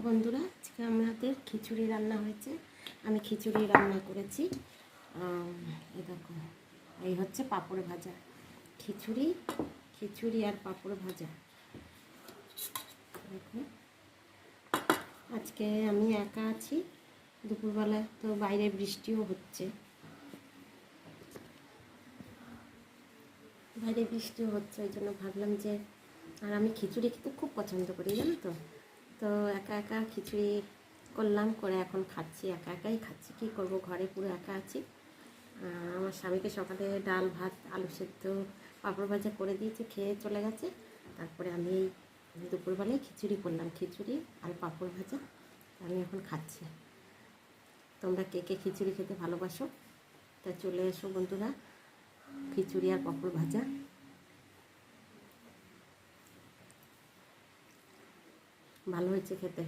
বন্ধুরা, আজকে আমাদের খিচুড়ি রান্না হয়েছে। আমি খিচুড়ি রান্না করেছি। এই দেখো, এই হচ্ছে পাঁপড় ভাজা। খিচুড়ি খিচুড়ি আর পাঁপড় ভাজা। দেখো, আজকে আমি একা আছি। দুপুরবেলা তো বাইরে বৃষ্টিও হচ্ছে, ওই জন্য ভাবলাম যে, আর আমি খিচুড়ি খেতে খুব পছন্দ করি, জানো তো। তো একা একা খিচুড়ি করলাম, করে এখন খাচ্ছি, একা একাই খাচ্ছি। কী করবো, ঘরে পুরো একা আছি। আমার স্বামীকে সকালে ডাল ভাত আলু সেদ্ধ পাঁপড় ভাজা করে দিয়েছে, খেয়ে চলে গেছে। তারপরে আমি এই দুপুরবেলায় খিচুড়ি করলাম, খিচুড়ি আর পাঁপড় ভাজা। আমি এখন খাচ্ছি। তোমরা কে কে খিচুড়ি খেতে ভালোবাসো, তা চলে এসো বন্ধুরা। খিচুড়ি আর পাঁপড় ভাজা ভালো হয়েছে খেতে।